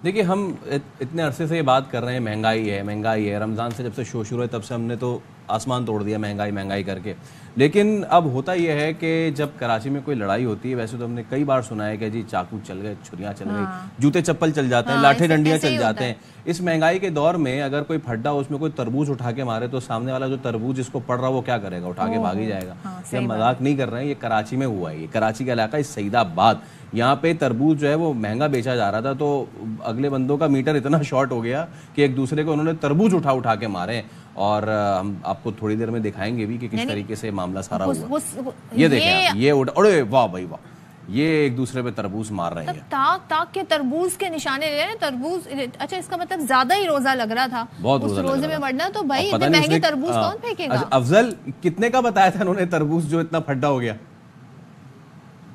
دیکھیے ہم اتنے عرصے سے یہ بات کر رہے ہیں مہنگائی ہے رمضان سے جب سے شو شروع ہے تب سے ہم نے تو آسمان توڑ دیا مہنگائی کر کے. لیکن اب ہوتا یہ ہے کہ جب کراچی میں کوئی لڑائی ہوتی ہے ویسے تو ہم نے کئی بار سنا ہے کہ جی چاقو چل گئے, چھریاں چل گئی, جوتے چپل چل جاتے ہیں, لاٹھے ڈنڈیاں چل جاتے ہیں. اس مہنگائی کے دور میں اگر کوئی پھڈا اس میں کوئی تربوز اٹھا کے مارے تو سامنے والا جو تربوز جس کو پڑ رہا وہ کیا کرے گا, اٹھا کے بھاگ ہی جائے گا. یہ ہم مذاق نہیں کر رہے ہیں, یہ کراچی میں ہوا ہے. یہ کراچی کا علاقہ سعید آباد, یہاں پہ تربوز جو ہے وہ مہنگا بیچا جا رہا تھا تو اگلے بندوں کا میٹر اتنا شارٹ ہو گیا کہ ایک دوسرے کو انہوں نے تربوز اٹھا کے مارے. اور ہم آپ کو تھوڑی دیر میں دکھائیں گے بھی کہ کس طریقے سے معاملہ سارا ہوا. یہ دیکھیں یہ ارے واہ بھائی واہ, یہ ایک دوسرے پہ تربوز مار رہے ہیں. تاک کے تربوز کے نشانے لے رہے ہیں. تربوز اچھا اس کا مطلب زیادہ ہی روزہ لگ رہا تھا, اس روزے میں ورنہ تو بھائی اتنے مہنگے تربوز کون پھینکے گا. افضل کتنے کا بتایا تھا انہوں نے تربوز جو اتنا پھڈا ہو گیا؟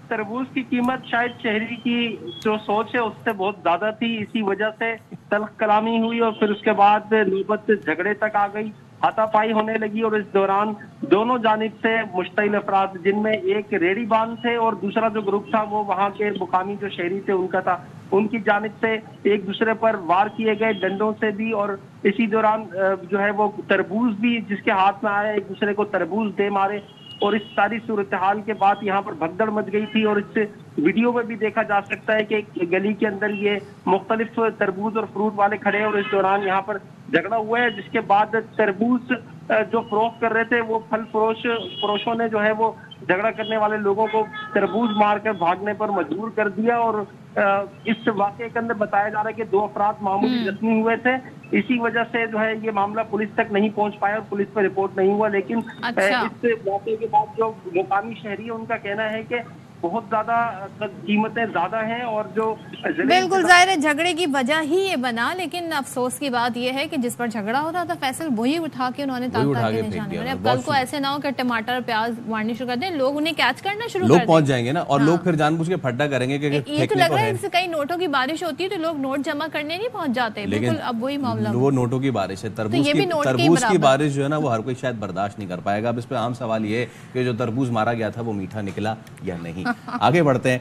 تربوز کی قیمت شاید شہری کی جو سوچ ہے اس سے بہت زیادہ تھی, اسی وجہ سے تلخ کلامی ہوئی اور پھر اس کے بعد نوبت جھگڑے تک آ گئی, ہاتھا پائی ہونے لگی. اور اس دوران دونوں جانب سے مشتعل افراد جن میں ایک ریڑی باندھ تھے اور دوسرا جو گروپ تھا وہ وہاں کے مقامی جو شہری تھے ان کا تھا, ان کی جانب سے ایک دوسرے پر وار کیے گئے ڈنڈوں سے بھی. اور اسی دوران جو ہے وہ تربوز بھی جس کے ہاتھ میں آیا ایک دوسرے کو تربوز دے مارے. اور اس ساری صورتحال کے بعد یہاں پر بھگدڑ مچ گئی تھی. اور اس ویڈیو میں بھی دیکھا جا سکتا ہے کہ گلی کے اندر یہ مختلف تربوز اور فروٹ والے کھڑے ہیں اور اس دوران یہاں پر جھگڑا ہوا ہے, جس کے بعد تربوز جو فروخت کر رہے تھے وہ پھل فروشوں نے جو ہے وہ جھگڑا کرنے والے لوگوں کو تربوز مار کر بھاگنے پر مجبور کر دیا. اور اس واقعے کے اندر بتایا جا رہا ہے کہ 2 افراد معمولی زخمی ہوئے تھے. اسی وجہ سے جو ہے یہ معاملہ پولیس تک نہیں پہنچ پایا اور پولیس پر رپورٹ نہیں ہوا. لیکن اس واقعے کے بعد جو مقامی شہری ہے ان کا کہنا ہے کہ بہت زیادہ قیمتیں زیادہ ہیں. اور جو بالکل ظاہر ہے جھگڑے کی وجہ ہی یہ بنا, لیکن افسوس کی بات یہ ہے کہ جس پر جھگڑا ہوتا تھا فیصل وہی اٹھا کے انہوں نے تاک کے نشانے. اب کل کو ایسے نہ ہو کہ ٹماٹر پیاز مارنی شروع کر دیں, لوگ انہیں کیچ کرنا شروع کر دیں, لوگ پہنچ جائیں گے نا, اور لوگ پھر جان بوجھ کے پھڈا کریں گے. یہ تو لگ رہا ہے کئی نوٹوں کی بارش ہوتی ہے تو لوگ نوٹ جمع کرنے نہیں پہنچ جاتے. بالکل اب وہی معاملہ, وہ نوٹوں کی بارش ہے. تربوز کی بارش جو ہے نا وہ ہر کوئی شاید برداشت نہیں کر پائے گا. اب اس پہ عام سوال یہ ہے کہ جو تربوز مارا گیا تھا وہ میٹھا نکلا یا نہیں. آگے بڑھتے ہیں.